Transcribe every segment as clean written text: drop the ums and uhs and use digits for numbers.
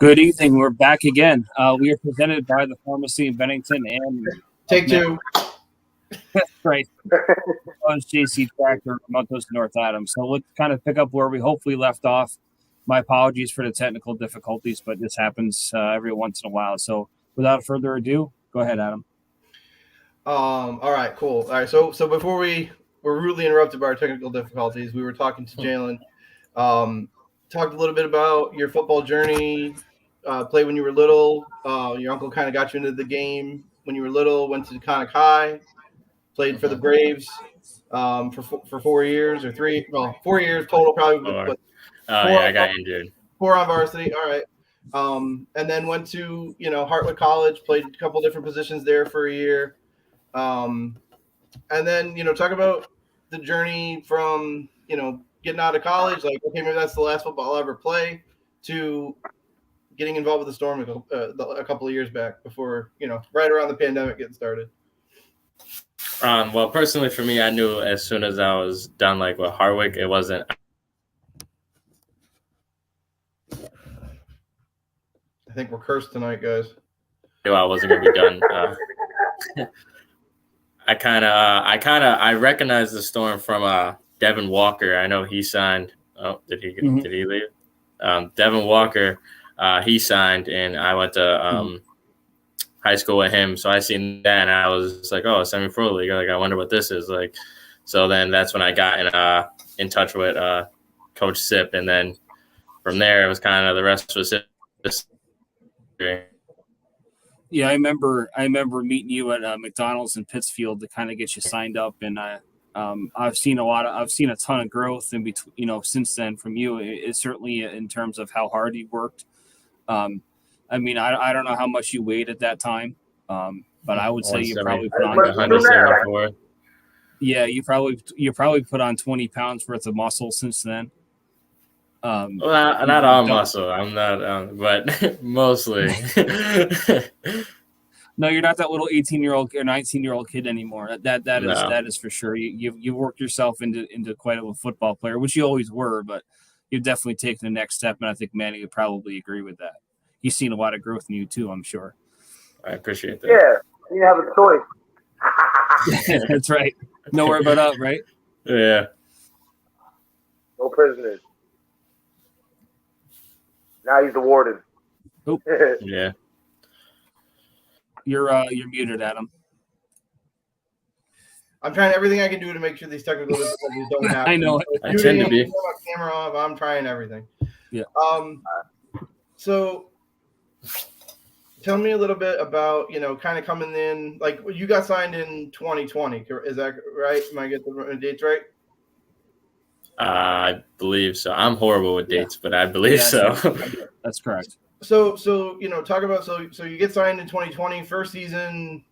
Good evening. We're back again. We are presented by the pharmacy in Bennington and Take two. right. JC Tractor, Montos North Adams. So let's kind of pick up where we hopefully left off. My apologies for the technical difficulties, but this happens every once in a while. So without further ado, go ahead, Adam. All right, cool. All right, so before we were rudely interrupted by our technical difficulties, we were talking to Jalen. Talked a little bit about your football journey. Played when you were little. Your uncle kind of got you into the game when you were little. Went to Conic High. Played for the Braves for 4 years or 3. Well, 4 years total, probably. But I got injured. 4 on varsity. All right. And then went to Hartwood College. Played a couple different positions there for a year. And then talk about the journey from getting out of college, like okay, maybe that's the last football I'll ever play, to getting involved with the Storm a couple of years back before right around the pandemic getting started. Well, personally for me, I knew as soon as I was done with Hartwick, it wasn't. I think we're cursed tonight, guys. I wasn't gonna be done. I recognized the Storm from Devin Walker. I know he signed. Oh, did he leave? Devin Walker, he signed, and I went to high school with him. So I seen that, and I was just like, "Oh, semi-pro league." Like, I wonder what this is like. So then that's when I got in touch with Coach Sip, and then from there it was kind of the rest was history. Yeah, I remember meeting you at McDonald's in Pittsfield to kind of get you signed up, and I've seen a ton of growth in between, since then from you. It's certainly in terms of how hard you worked. I mean, I don't know how much you weighed at that time, but I would say you probably put on 174. Yeah, you probably put on 20 pounds worth of muscle since then. Well, not all muscle. I'm not, but mostly. No, you're not that little 18-year-old or 19-year-old kid anymore. That is for sure. You worked yourself into quite a football player, which you always were, but you've definitely taken the next step, and I think Manny would probably agree with that. He's seen a lot of growth in you too, I'm sure. I appreciate that. Yeah, you have a choice. That's right. Nowhere but up, right? Yeah. No prisoners. Now he's the warden. Oh. Yeah. You're muted, Adam. I'm trying everything I can do to make sure these technical difficulties don't happen. I know it. I tend to be. My camera off. I'm trying everything. Yeah. So tell me a little bit about, kind of coming in, like you got signed in 2020. Is that right? Am I getting the dates right? I believe so. I'm horrible with dates, but I believe so. That's correct. So talk about so you get signed in 2020, first season.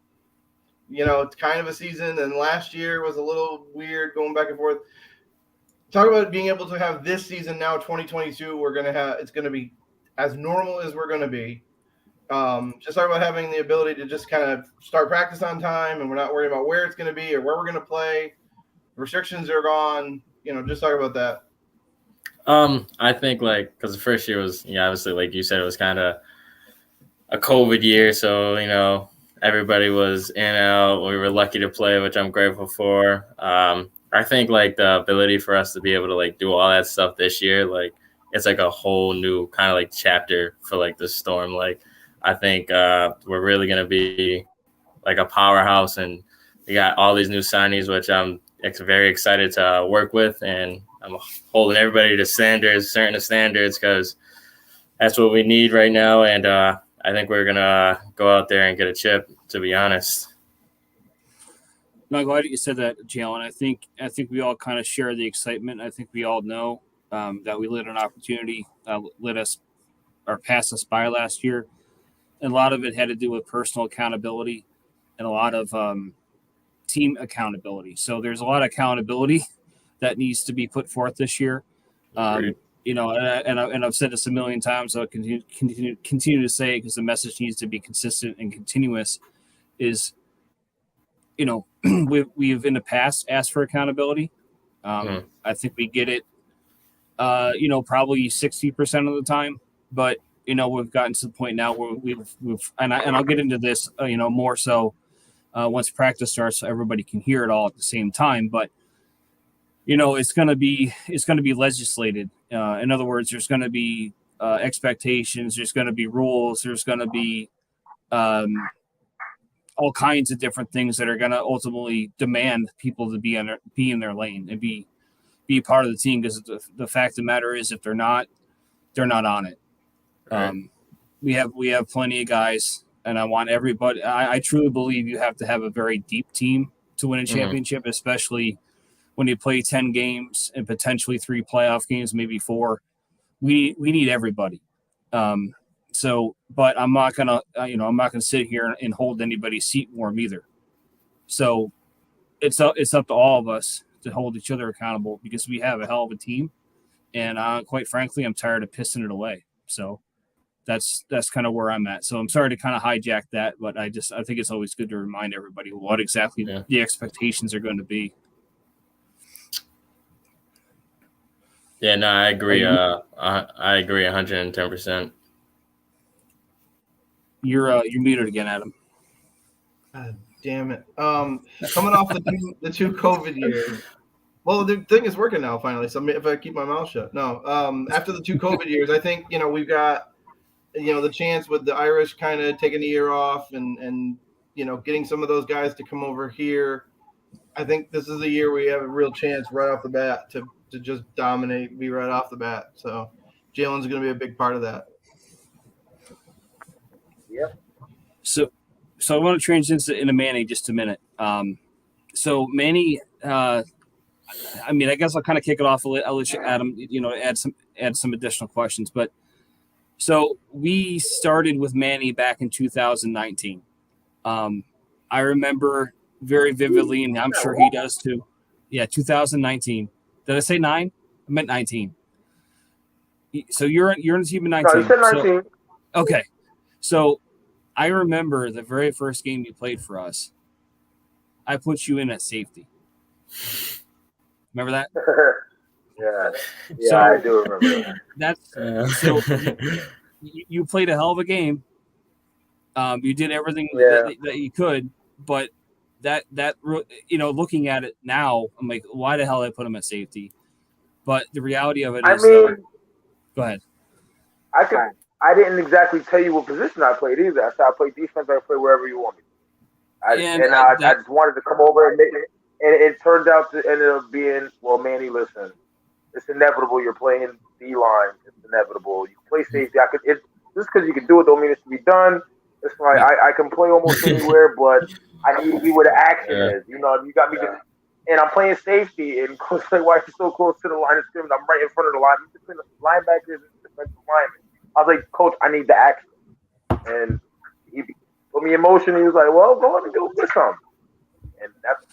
It's kind of a season, and last year was a little weird going back and forth. Talk about being able to have this season now, 2022. It's going to be as normal as we're going to be. Just talk about having the ability to just kind of start practice on time, and we're not worried about where it's going to be or where we're going to play. Restrictions are gone. Just talk about that. I think because the first year was, obviously, like you said, it was kind of a COVID year. So, everybody was in and out. We were lucky to play, which I'm grateful for. I think the ability for us to be able to do all that stuff this year, it's a whole new kind of chapter for the Storm. I think we're really going to be a powerhouse, and we got all these new signees, which I'm very excited to work with, and I'm holding everybody to certain standards, because that's what we need right now. And I think we're gonna go out there and get a chip, to be honest. No, I'm glad that you said that, Jalen. I think we all kind of share the excitement. I think we all know that we let an opportunity pass us by last year, and a lot of it had to do with personal accountability and a lot of team accountability. So there's a lot of accountability that needs to be put forth this year. And I've said this a million times, so I'll continue to say it, because the message needs to be consistent and continuous. Is, we've in the past asked for accountability. I think we get it, probably 60% of the time, but we've gotten to the point now where we've and I'll get into this, more so once practice starts, so everybody can hear it all at the same time. But it's going to be legislated. In other words, there's going to be expectations. There's going to be rules. There's going to be all kinds of different things that are going to ultimately demand people to be in their lane and be part of the team. Because the fact of the matter is, if they're not on it. Right. We have plenty of guys, and I want everybody. I truly believe you have to have a very deep team to win a championship, especially when you play 10 games and potentially 3 playoff games, maybe 4. We need everybody. But I'm not gonna sit here and hold anybody's seat warm either. So it's up to all of us to hold each other accountable, because we have a hell of a team, and quite frankly, I'm tired of pissing it away. So that's kind of where I'm at. So I'm sorry to kind of hijack that, but I think it's always good to remind everybody what exactly the expectations are going to be. Yeah, no, I agree. I agree 110%. You're muted again, Adam. God damn it. Coming off the two COVID years. Well, the thing is working now finally. So if I keep my mouth shut, no. After the 2 COVID years, I think we've got the chance with the Irish kind of taking a year off and getting some of those guys to come over here. I think this is the year we have a real chance right off the bat to just dominate, be right off the bat. So Jalen's going to be a big part of that. Yep. So I want to transition into Manny just a minute. So Manny, I guess I'll kind of kick it off. I'll let you, Adam, add some additional questions. But so we started with Manny back in 2019. I remember very vividly, and I'm sure he does too. Yeah, 2019. Did I say 9? I meant 19. So you're in the team in 19. No, you said 19. Okay. So I remember the very first game you played for us. I put you in at safety. Remember that? Yeah, I do remember that. You played a hell of a game. You did everything that you could, but that looking at it now, I'm like, why the hell did I put him at safety? But the reality of it is, go ahead. I didn't exactly tell you what position I played either. I said I played defense. I play wherever you want me. I just wanted to come over and make it. And it turned out to end up being, well, Manny, listen, it's inevitable. You're playing D-line. It's inevitable. You can play safety. Just because you can do it don't mean it's to be done. It's like I can play almost anywhere, but I need to be where the action is. You got me and I'm playing safety, and Coach like, why are you so close to the line of scrimmage? I'm right in front of the line. I'm between the linebackers and the defensive linemen. I was like, Coach, I need the action. And he put me in motion. He was like, well, go on and do something. And that's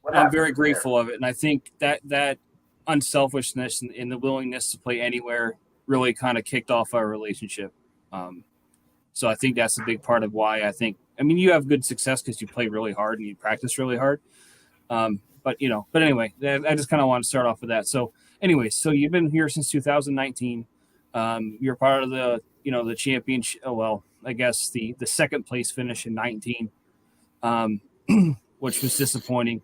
what I'm very grateful of it. And I think that unselfishness and the willingness to play anywhere really kind of kicked off our relationship. So I think that's a big part of why you have good success because you play really hard and you practice really hard. But anyway, I just kind of want to start off with that. So anyway, so you've been here since 2019. You're part of the championship. Oh, well, I guess the second place finish in 19, which was disappointing.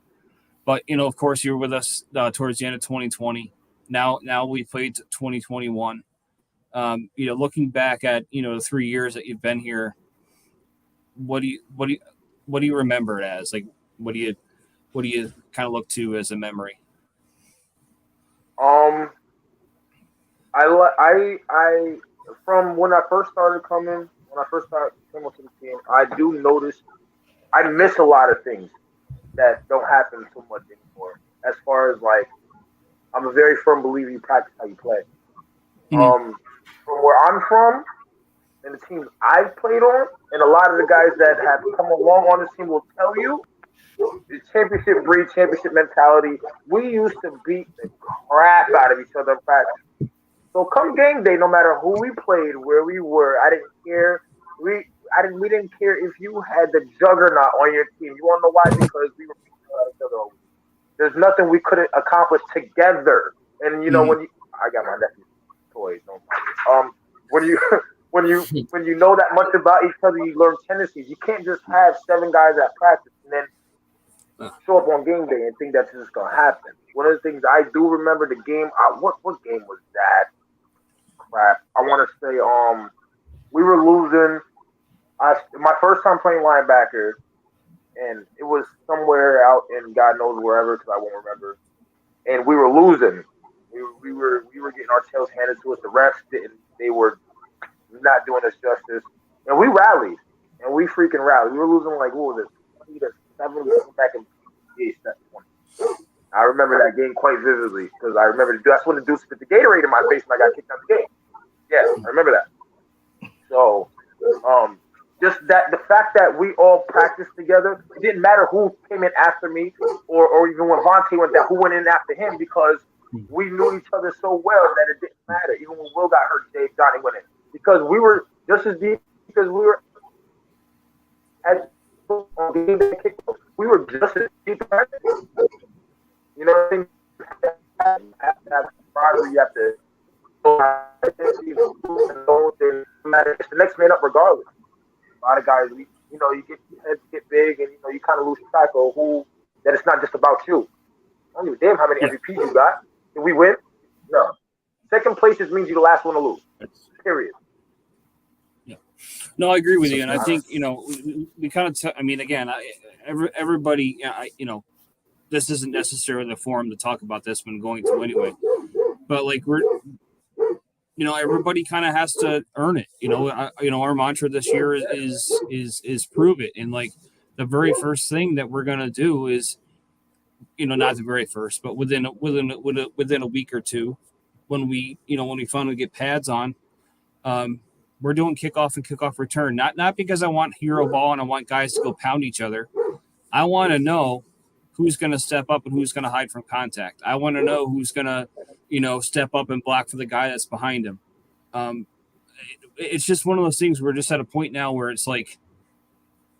But, of course, you were with us towards the end of 2020. Now we played 2021. Looking back at, the 3 years that you've been here, what do you remember it as? Like, what do you kind of look to as a memory? I from when I first started coming to the team, I do notice I miss a lot of things that don't happen so much anymore. As far as I'm a very firm believer you practice how you play. Mm-hmm. From where I'm from and the teams I've played on, and a lot of the guys that have come along on this team will tell you, the championship breed, championship mentality. We used to beat the crap out of each other in practice. So come game day, no matter who we played, where we were, I didn't care. We didn't care if you had the juggernaut on your team. You want to know why? Because we were beating each other. There's nothing we couldn't accomplish together. And when I got my nephew's toys, when you when you know that much about each other, you learn tendencies. You can't just have 7 guys at practice and then show up on game day and think that's just gonna happen. One of the things I do remember the game. What game was that? Crap. I want to say we were losing. My first time playing linebacker, and it was somewhere out in God knows wherever because I won't remember. And we were losing. We were getting our tails handed to us. The refs didn't. They were not doing us justice, and we rallied, and we freaking rallied. We were losing like what was it, 20-7? We came back in 20. I remember that game quite vividly because I remember that's when the dude spit the Gatorade in my face and I got kicked out of the game. Yeah, I remember that. So, just that the fact that we all practiced together, it didn't matter who came in after me or even when Vontae went down, who went in after him because we knew each other so well that it didn't matter. Even when Will got hurt, Dave Johnny went in because we were just as deep because we were as we were just as deep. You know what I mean? You have to. It's the next man up regardless. A lot of guys, you get big and you kind of lose track of that it's not just about you. I don't give a damn how many MVPs you got. Did we win? No. Second place just means you're the last one to lose. Period. Yeah. No, I agree with you, and I think we kind of. Again, everybody, this isn't necessarily the forum to talk about this when going to anyway, but like everybody kind of has to earn it. Our mantra this year is prove it, and like the very first thing that we're gonna do is, not the very first, but within a week or two, when we finally get pads on, we're doing kickoff and kickoff return. Not because I want hero ball and I want guys to go pound each other. I want to know who's going to step up and who's going to hide from contact. I want to know who's going to, step up and block for the guy that's behind him. It's just one of those things. We're just at a point now where it's like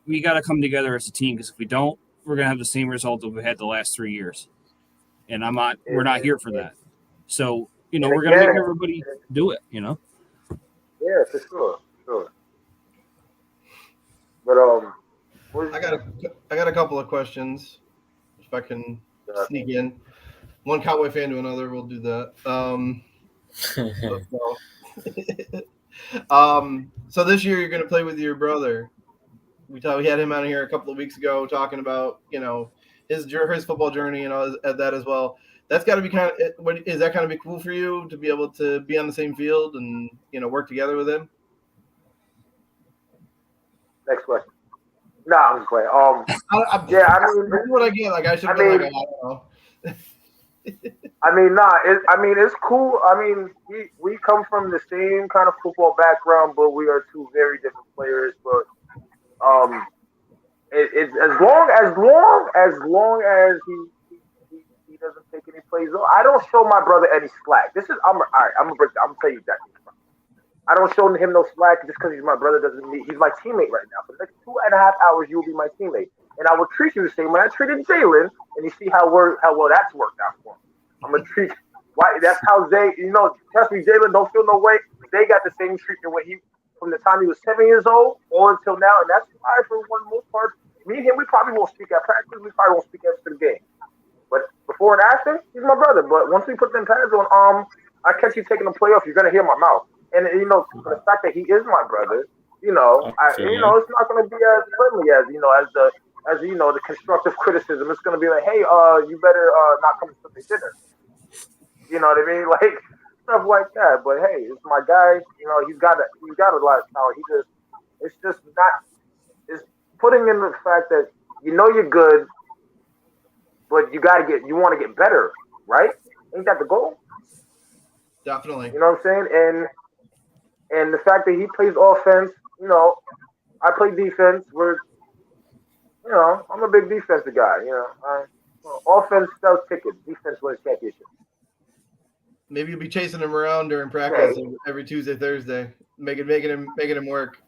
we got to come together as a team because if we don't, we're going to have the same result that we had the last 3 years. And we're not here for that. So, we're going to make everybody do it, Yeah, for sure. But I got a couple of questions. If I can sneak in, one Cowboy fan to another, we'll do that. So this year you're going to play with your brother. We had him out here a couple of weeks ago talking about his football journey and all that as well. That's got to be is that kind of be cool for you to be able to be on the same field and work together with him? Next question. No, I'm just playing. This is what I get. Like I should be like, I don't know. It's cool. We come from the same kind of football background, but we are two very different players. But it's as long as he doesn't take any plays. I don't show my brother any slack. I'm gonna tell you that. I don't show him no slack just because he's my brother. He's my teammate right now. For the next 2.5 hours, you will be my teammate, and I will treat you the same way I treated Jalen. And you see how well that's worked out for him. I'm gonna treat. Why? That's how Zay. Trust me, Jalen. Don't feel no way. They got the same treatment from the time he was 7 years old all until now, and that's why for one most part, me and him, we probably won't speak at practice. We probably won't speak after the game. But before and after, he's my brother. But once we put them pads on, I catch you taking a playoff, you're gonna hear my mouth. And for the fact that he is my brother, it's not going to be as friendly as the constructive criticism. It's going to be like, hey, you better not come to Sunday dinner. You know what I mean? Like stuff like that. But hey, it's my guy. He's got a lot of talent. It's putting in the fact that you're good, but you want to get better, right? Ain't that the goal? Definitely. You know what I'm saying? And the fact that he plays offense, I play defense. I'm a big defensive guy. Offense sells tickets, defense wins championships. Maybe you'll be chasing him around during practice every Tuesday, Thursday, making him work.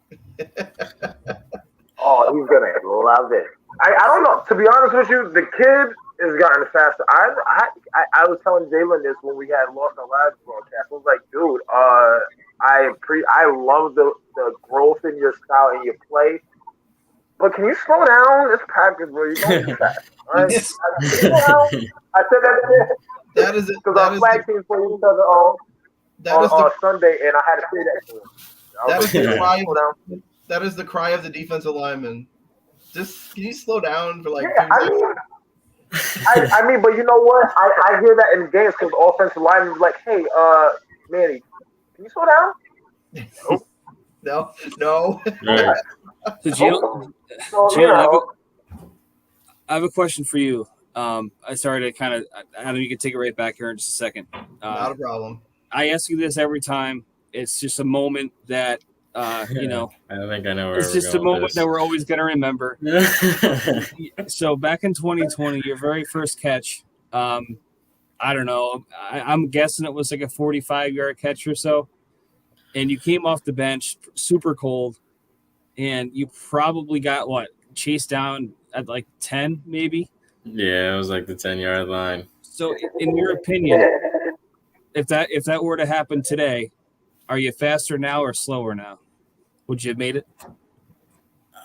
Oh, he's gonna love it. I don't know. To be honest with you, the kid has gotten faster. I was telling Jalen this when we had lost our last broadcast. I was like, dude, I love the growth in your style and your play. But can you slow down this practice, bro? You're going too fast. All right? I said that That is because our flag teams play each other on Sunday, and I had to say that to him. That is the cry of the defensive lineman. Just can you slow down for like 2 seconds? I mean, but you know what? I hear that in games because offensive linemen be like, "Hey, Manny, can you slow down?" No. Right. So Jalen, I have a question for you. I started to kind of, I don't know, you can take it right back here in just a second. Not a problem. I ask you this every time. It's just a moment that, you know, I don't think I know where it's just a moment that we're always going to remember. So back in 2020, your very first catch, I don't know, I'm guessing it was like a 45-yard catch or so. And you came off the bench super cold, and you probably got chased down at like 10, maybe. Yeah, it was like the 10-yard line. So, in your opinion, if that were to happen today, are you faster now or slower now? Would you have made it?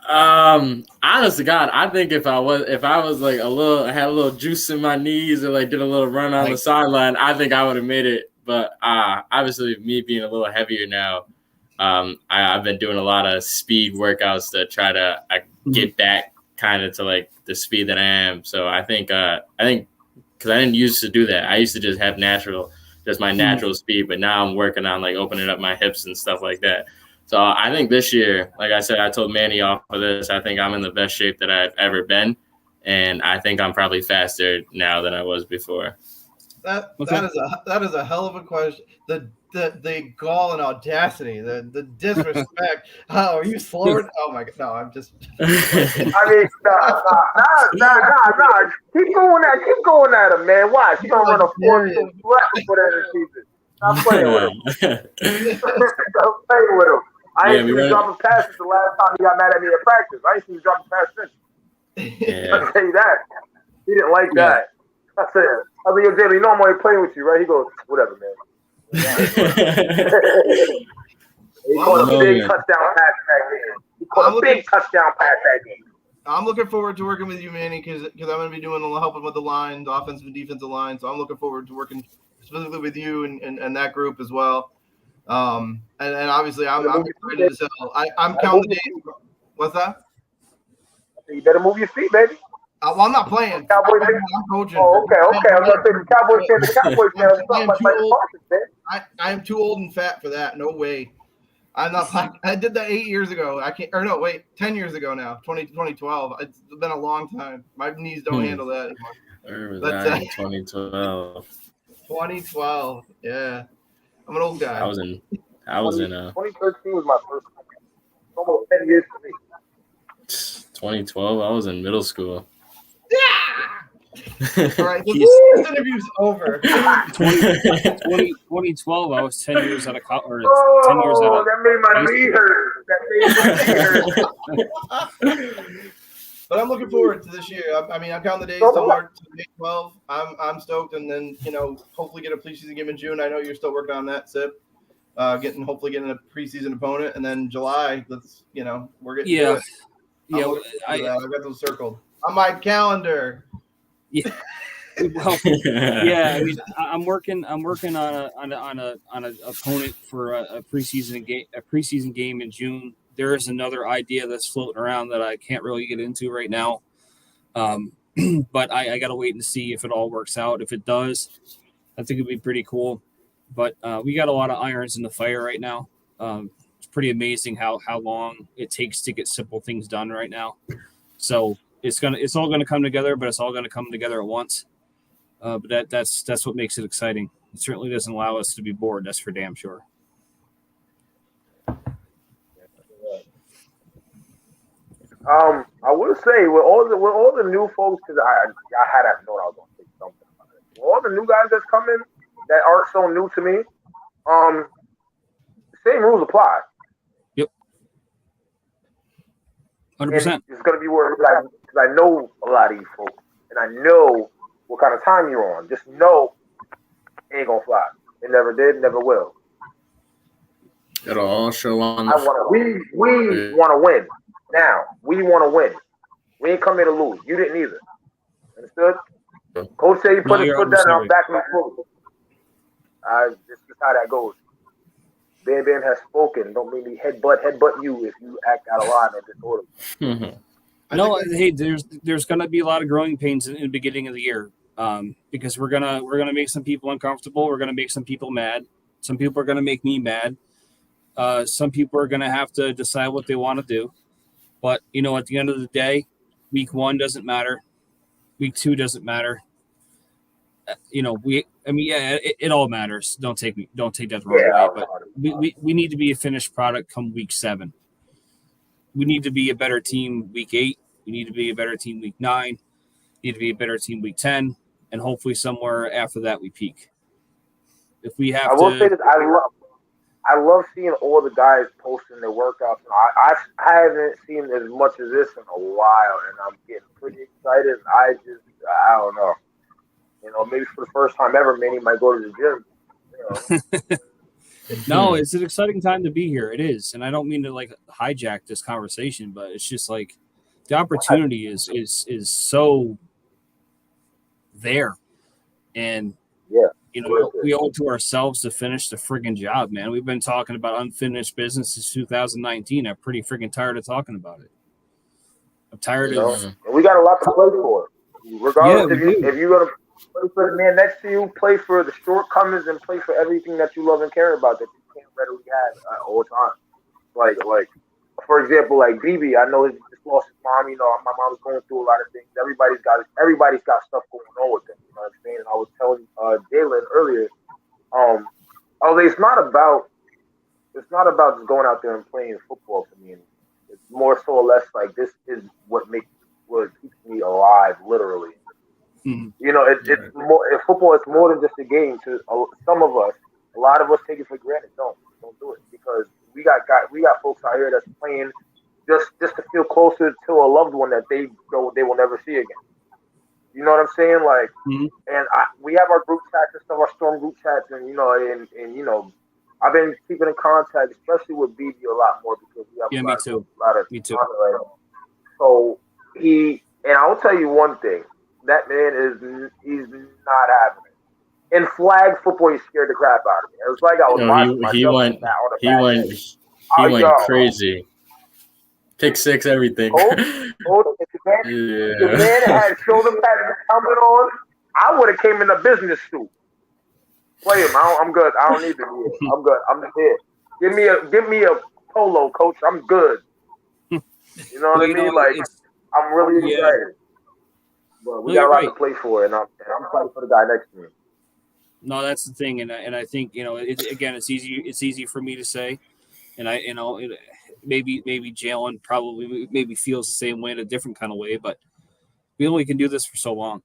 Honest to God, I think if I was like I had a little juice in my knees or like did a little run on the sideline, I think I would have made it. But obviously, me being a little heavier now, I've been doing a lot of speed workouts to try to get back kind of to like the speed that I am. So I think because I didn't used to do that. I used to just have my natural speed, but now I'm working on like opening up my hips and stuff like that. So I think this year, like I said, I told Manny off of this, I think I'm in the best shape that I've ever been. And I think I'm probably faster now than I was before. That is a hell of a question. The gall and audacity, the disrespect. Oh, are you slower? Oh my god! No, I'm just. I mean, nah. Keep going at him, man. Why? She's gonna run a 4-2 flat before the end of the season. Stop playing with him. Stop playing with him. I ain't seen him dropping passes the last time he got mad at me at practice. I ain't seen him dropping passes since. Yeah. I'll tell you that. He didn't like that. I said, yo, Jalen, you know I'm already playing with you, right? He goes, whatever, man. He caught a big touchdown pass that game. I'm looking forward to working with you, Manny, because I'm going to be helping with the line, the offensive and defensive line. So I'm looking forward to working specifically with you and that group as well. And obviously, I'm excited as hell. I'm counting the days. What's that? You better move your feet, baby. Well, I'm not playing. Cowboys I'm coaching. Oh, okay. I was going to say the Cowboys. I am too old and fat for that. No way. I'm not. I did that 8 years ago. 10 years ago now. 2012. It's been a long time. My knees don't handle that anymore. Where was that in 2012? 2012. Yeah, I'm an old guy. I was in 2013 was my first time. Almost 10 years for me. 2012. I was in middle school. All right, this interview's over. 2012, I was 10 years out of college. That made my knee hurt. But I'm looking forward to this year. I'm counting the days till March 12. I'm stoked, and then hopefully get a preseason game in June. I know you're still working on that, Sip. Hopefully getting a preseason opponent, and then July. We're getting to it. I got those circled on my calendar. Yeah. Well, yeah. I mean, I'm working on an opponent for a preseason game in June. There is another idea that's floating around that I can't really get into right now. But I got to wait and see if it all works out. If it does, I think it'd be pretty cool. But we got a lot of irons in the fire right now. It's pretty amazing how long it takes to get simple things done right now. So it's all gonna come together, but it's all gonna come together at once. But that's what makes it exciting. It certainly doesn't allow us to be bored. That's for damn sure. I would say with all the new folks, because I had to know I was going to say something about it. With all the new guys that's coming that aren't so new to me, same rules apply. Yep. 100%. It's going to be where because I know a lot of you folks, and I know what kind of time you're on. Just know it ain't gonna fly. It never did, never will. It'll all show on We want to win. Now we want to win. We ain't come here to lose. You didn't either. Understood? Coach said he put his foot down and I'm backing him forward. This is how that goes. Bam Bam has spoken. Don't make me headbutt you if you act out of line or disorderly. No, hey, there's gonna be a lot of growing pains in the beginning of the year, because we're gonna make some people uncomfortable. We're gonna make some people mad. Some people are gonna make me mad. Some people are gonna have to decide what they want to do. But at the end of the day, week 1 doesn't matter. Week 2 doesn't matter. It all matters. Don't take that the wrong way. But we need to be a finished product come week 7. We need to be a better team week 8. We need to be a better team week 9. We need to be a better team week 10, and hopefully somewhere after that we peak. If we have, I will say this: I love seeing all the guys posting their workouts. I haven't seen as much of this in a while, and I'm getting pretty excited. I don't know. Maybe for the first time ever, Manny might go to the gym. No, it's an exciting time to be here. It is, and I don't mean to hijack this conversation, but it's just the opportunity is so there, and we owe it to ourselves to finish the friggin' job, man. We've been talking about unfinished business since 2019. I'm pretty friggin' tired of talking about it. I'm tired of. We got a lot to play for, regardless if you're gonna play for the man next to you, play for the shortcomings, and play for everything that you love and care about that you can't readily have all the time. Like for example, like BB, I know he just lost his mom. My mom was going through a lot of things. Everybody's got stuff going on with them. You know what I'm saying? And I was telling Jalen earlier, it's not about just going out there and playing football for me. It's more so or less like this is what keeps me alive, literally. Mm-hmm. It's more. Football is more than just a game. To some of us, a lot of us take it for granted. Don't do it, because we got folks out here that's playing just to feel closer to a loved one that they will never see again. You know what I'm saying? And we have our group chats and stuff, our storm group chats, and I've been keeping in contact, especially with BB a lot more because we have me too. So and I will tell you one thing. That man he's not having it. In flag football, he scared the crap out of me. It was like I was watching myself. He went crazy. Pick 6, everything. If the man had shoulder pads coming on, I would have came in a business suit. Play him. I'm good. I don't need to be here. I'm good. I'm just here. Give me a polo, coach. I'm good. You know what I mean? I'm really excited. But we got a lot to play for, and I'm playing for the guy next to me. No, that's the thing, and I think it's easy. It's easy for me to say, and maybe Jalen probably feels the same way in a different kind of way, but we only can do this for so long.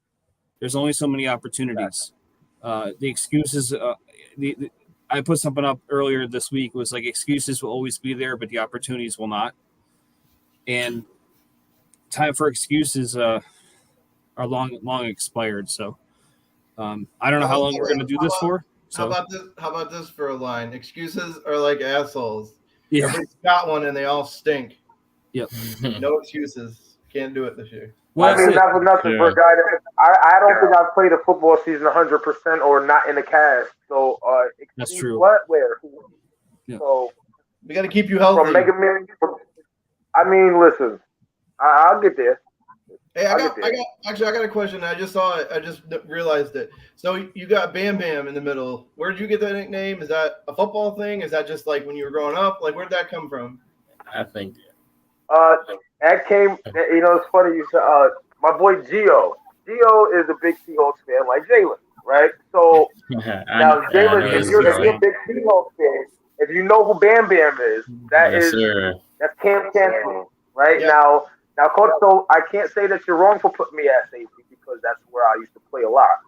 There's only so many opportunities. The excuses. I put something up earlier this week. Was excuses will always be there, but the opportunities will not. And time for excuses are long expired. So I don't know how long we're going to do this for. So how about this for a line? Excuses are like assholes. Yeah. Everybody's got one and they all stink. Yep. No excuses. Can't do it this year. Well, not for nothing for a guy that I don't think I've played a football season 100% or not in the cast. So that's true. Where? Yeah. So we got to keep you healthy. Listen, I'll get there. Hey, I got a question. I just saw it. I just realized it. So you got Bam Bam in the middle. Where did you get that nickname? Is that a football thing? Is that just when you were growing up? Where did that come from? I think. That came. It's funny you said. My boy Gio. Gio is a big Seahawks fan, like Jalen, right? So now Jalen, if you're a big Seahawks fan, if you know who Bam Bam is, that's Cam Chancellor, right? Yeah. Now, Coach, so I can't say that you're wrong for putting me at safety because that's where I used to play a lot.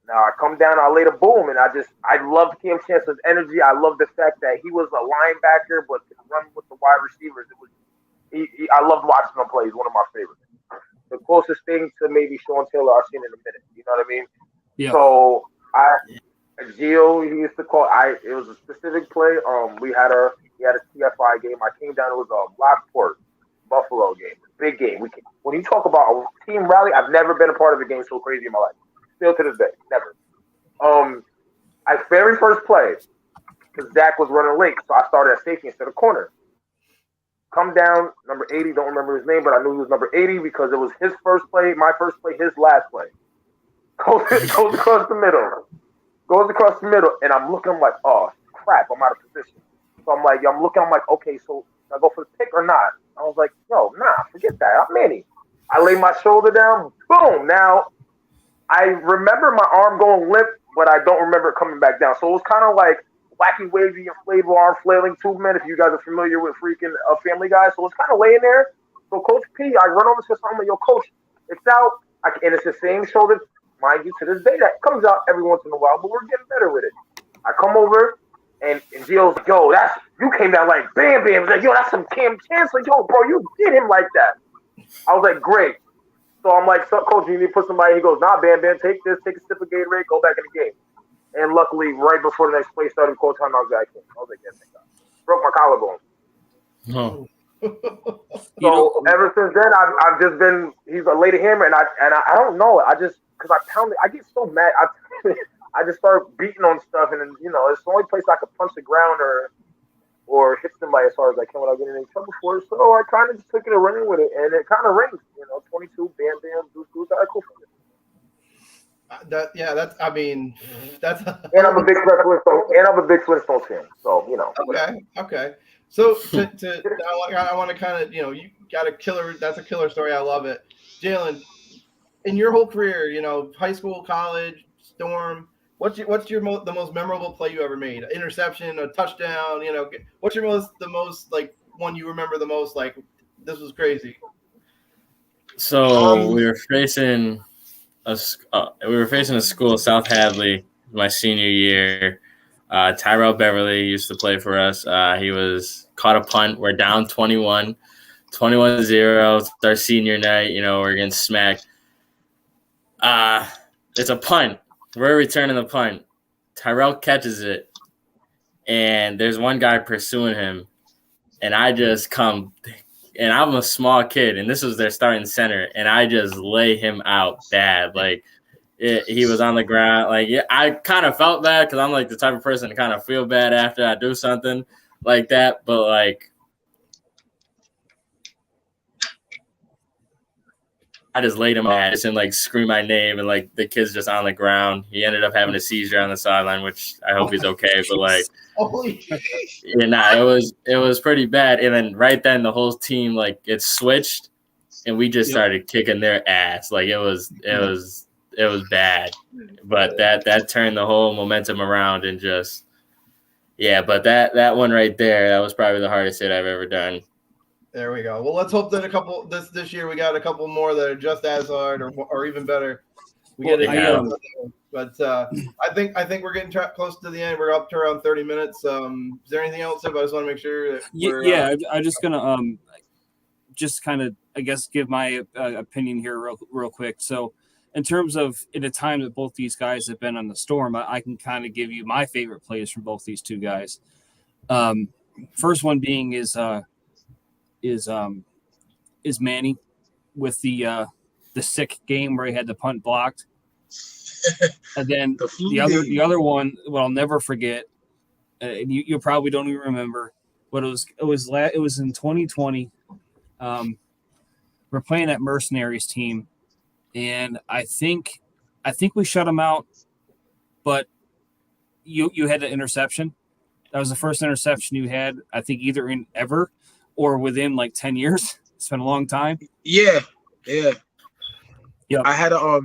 Now, I come down, I lay the boom, and I loved Cam Chancellor's energy. I love the fact that he was a linebacker, but could run with the wide receivers. I loved watching him play. He's one of my favorites. The closest thing to maybe Sean Taylor I've seen in a minute. You know what I mean? Yeah. So Gio, he used to call. It was a specific play. We had a TFI game. I came down. It was a Lockport Buffalo game, big game. When you talk about a team rally, I've never been a part of a game so crazy in my life. Still to this day, never. I very first play because Zach was running late, so I started at safety instead of corner. Come down, number 80. Don't remember his name, but I knew he was number 80 because it was his first play, my first play, his last play. Goes across the middle. Goes across the middle, and I'm looking. I'm like, oh crap, I'm out of position. So I'm looking. I'm like, okay, so should I go for the pick or not? I was like, yo, nah, forget that. I'm Manny. I lay my shoulder down. Boom. Now I remember my arm going limp, but I don't remember it coming back down. So it was kind of like wacky, wavy, inflatable arm flailing tube-man. If you guys are familiar with freaking Family Guy, so it's kind of laying there. So Coach P, I run over to someone, yo, Coach, it's out, and it's the same shoulder. Mind you, to this day, that comes out every once in a while, but we're getting better with it. I come over, and Gio's like, yo, you came down like bam, bam. He's like, yo, that's some Cam Chancellor. Yo, bro, you did him like that. I was like, great. So I'm like, so, Coach, you need to put somebody. He goes, nah, Bam, take this, take a sip of Gatorade, go back in the game. And luckily, right before the next play started, Coach time, I was like, yes, thank God. Broke my collarbone. Oh. So ever since then, I've just been. He's a lady hammer, and I don't know. I just because I pounded. I get so mad. I just start beating on stuff, and then, it's the only place I could punch the ground or hit somebody as hard as I can without getting in any trouble for it. So I kind of just took it and running with it, and it kind of rings. 22, bam, bam, deuce, all right, cool. That's. I mean, that's. And I'm a big Flintstones fan. So Okay. So I want to kind of you got a killer. That's a killer story. I love it, Jalen. In your whole career, high school, college, Storm. What's the most memorable play you ever made? An interception, a touchdown. What's the most like one you remember the most? Like, this was crazy. So we were facing a school, South Hadley, my senior year. Tyrell Beverly used to play for us. He was caught a punt. We're down 21-0. It's our senior night. We're getting smacked. It's a punt. We're returning the punt. Tyrell catches it, and there's one guy pursuing him, and I just come, and I'm a small kid, and this was their starting center, and I just lay him out bad. Like, he was on the ground. Like, yeah, I kind of felt bad because I'm like the type of person to kind of feel bad after I do something like that, but like, I just laid him out and like scream my name, and like the kid's just on the ground. He ended up having a seizure on the sideline, which I hope he's okay. But like, it was pretty bad. And then right then the whole team, like, it switched, and we just started kicking their ass. Like, it was bad. But that turned the whole momentum around, and just But that one right there, that was probably the hardest hit I've ever done. There we go. Well, let's hope that this year we got a couple more that are just as hard or even better. We get it. But I think we're getting close to the end. We're up to around 30 minutes. Is there anything else? I just want to make sure that we're, I'm just gonna just kind of, I guess, give my opinion here real quick. So, in terms of in the time that both these guys have been on the Storm, I can kind of give you my favorite plays from both these two guys. First one being is Manny with the sick game where he had the punt blocked, and then the other one, what I'll never forget, and you probably don't even remember, but it was in 2020. We're playing that Mercenaries team, and I think we shut them out, but you had the interception. That was the first interception you had, I think, either in ever or within like 10 years. It's been a long time. Yeah. I had a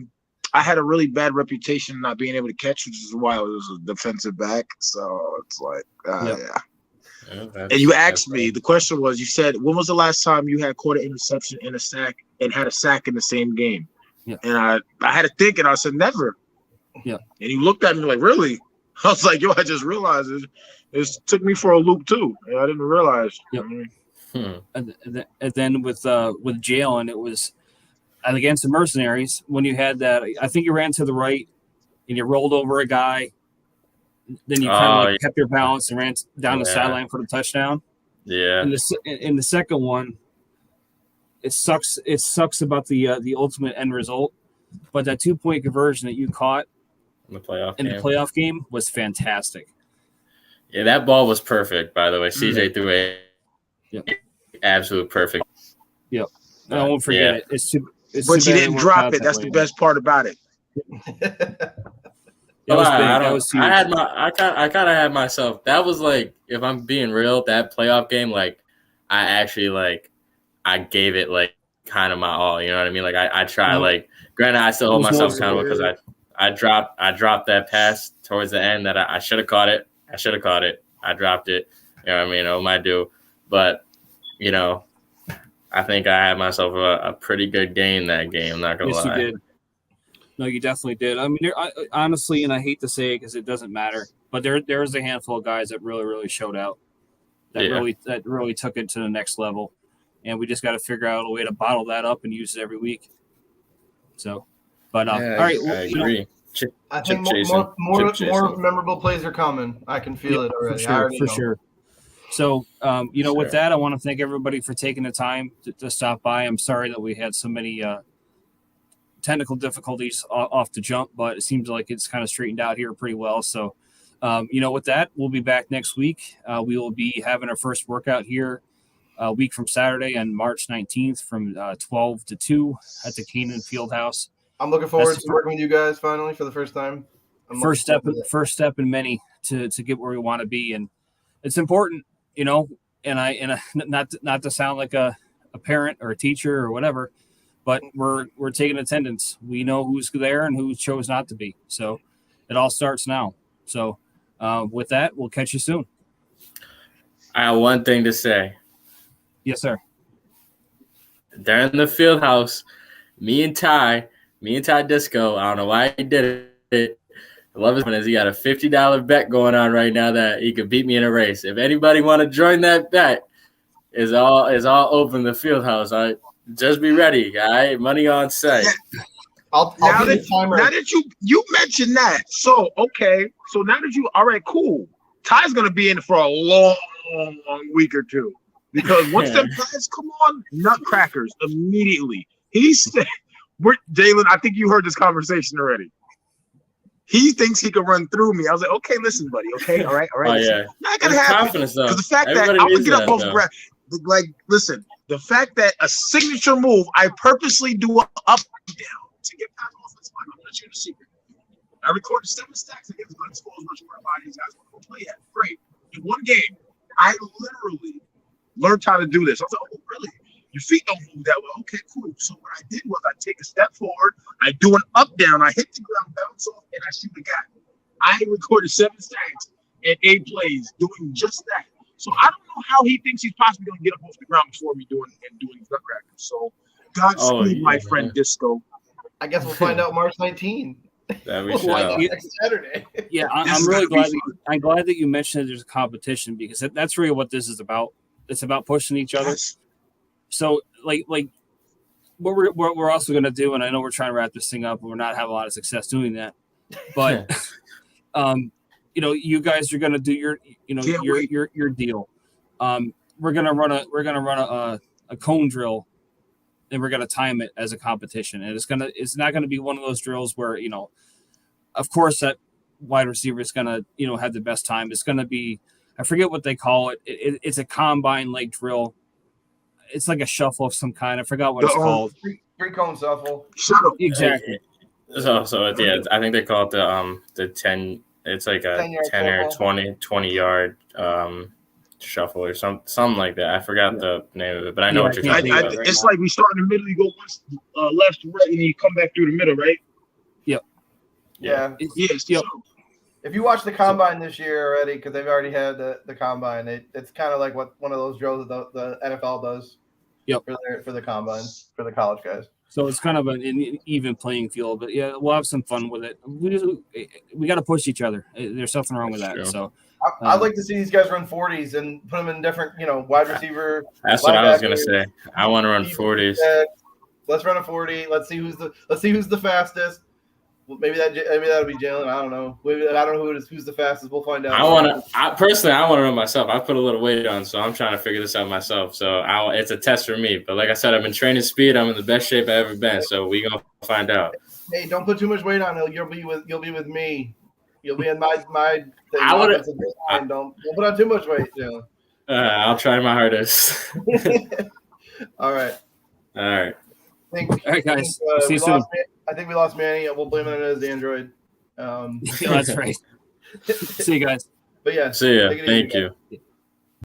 really bad reputation not being able to catch, which is why I was a defensive back. So it's like, yeah. And you asked me, the question was, you said, when was the last time you had caught an interception and a sack and had a sack in the same game? Yeah. And I had to think, and I said, never. Yeah. And you looked at me like, really? I was like, yo, I just realized it took me for a loop too. I didn't realize. Yep. And then with Jalen, it was against the Mercenaries when you had that. I think you ran to the right and you rolled over a guy, Then you kind of kept your balance and ran down the sideline for the touchdown. Yeah. And the second one, it sucks. It sucks about the ultimate end result, but that 2-point conversion that you caught in the playoff game was fantastic. Yeah, that ball was perfect. By the way, CJ threw a absolute perfect. Yep. I won't forget it. But you didn't drop it. That's the best part about it. I kind of had myself. That was like, if I'm being real, that playoff game, like, I actually like, I gave it like kind of my all. You know what I mean? Like, I tried. Like, granted, I still hold myself accountable because I dropped that pass towards the end that I should have caught it. I dropped it. You know what I mean? What might do, but you know, I think I had myself a pretty good game that game. I'm not gonna lie. You did. No, you definitely did. I mean, honestly, and I hate to say it because it doesn't matter, but there was a handful of guys that really showed out. That really took it to the next level, and we just got to figure out a way to bottle that up and use it every week. So, but all right, I agree. I think more memorable plays are coming. I can feel it already. For sure. So, with that, I want to thank everybody for taking the time to stop by. I'm sorry that we had so many technical difficulties off the jump, but it seems like it's kind of straightened out here pretty well. So, with that, we'll be back next week. We will be having our first workout here a week from Saturday on March 19th from 12 to 2 at the Canaan Fieldhouse. I'm looking forward to working with you guys finally for the first time. First step in many to get where we want to be, and it's important, And I not to sound like a parent or a teacher or whatever, but we're taking attendance. We know who's there and who chose not to be. So it all starts now. So with that, we'll catch you soon. I have one thing to say. Yes, sir. During the field house, me and Ty Disco, I don't know why he did it. I love his confidence. He got a $50 bet going on right now that he could beat me in a race. If anybody want to join that bet, is all open the field house. Just be ready, guy. Money on site. Now that you mentioned that, so now that you all right, cool. Ty's gonna be in for a long week or two because once them guys come on, nutcrackers immediately. He said, Jalen, I think you heard this conversation already. He thinks he can run through me. I was like, okay, listen, buddy. Okay, all right. Oh, yeah. Not gonna happen. Because the fact that I'm gonna get up off the ground, listen, the fact that a signature move, I purposely do up and down to get past offensive line. I'm gonna let you a secret. I recorded 7 stacks against Glenn Scholes, which were bodies guys want to play at. Great. In one game, I literally learned how to do this. I was like, oh, really? Your feet don't move that well. Okay, cool. So what I did was I take a step forward, I do an up down, I hit the ground, bounce off, and I shoot the gap. I recorded 7 stacks and 8 plays doing just that. So I don't know how he thinks he's possibly going to get up off the ground before me doing nutcrackers. So Godspeed, my friend Disco. I guess we'll find out March 19th. Next Saturday. Yeah, I'm really glad. I'm glad that you mentioned that there's a competition because that's really what this is about. It's about pushing each other. Yes. So, like what we're also going to do, and I know we're trying to wrap this thing up, and we're not having a lot of success doing that, but you guys are going to do your deal. We're going to run a cone drill, and we're going to time it as a competition, and it's not going to be one of those drills where of course that wide receiver is going to have the best time. It's going to be, I forget what they call it. It's a combine leg drill. It's like a shuffle of some kind. I forgot what it's called. 3-cone shuffle. Exactly. So I think they call it the 10. It's like a 10 or 20 yard shuffle or something like that. I forgot the name of it, but I know what you're talking about. It's like we start in the middle, you go left to right, and you come back through the middle, right? Yep. Yeah. Yep. If you watch the combine this year already, because they've already had the combine, it's kind of like what one of those drills that the NFL does. Yep. For the combine for the college guys. So it's kind of an even playing field, but yeah, we'll have some fun with it. We got to push each other. There's something wrong with that. True. So I'd like to see these guys run 40s and put them in different, wide receiver. That's what I was gonna say. I want to run 40s. Let's run a 40. Let's see who's the fastest. maybe that'll be Jalen. I don't know. Maybe, I don't know who's the fastest. We'll find out. I want to know myself. I put a little weight on, so I'm trying to figure this out myself. So it's a test for me. But like I said, I've been training speed. I'm in the best shape I've ever been. So we gonna find out. Hey, don't put too much weight on it. You'll be with me. You'll be in my thing. Don't put on too much weight, Jalen. I'll try my hardest. All right. All right, guys. See you soon. I think we lost Manny. We'll blame it on his Android. Yeah, that's right. See you guys. But yeah. See ya. Thank you.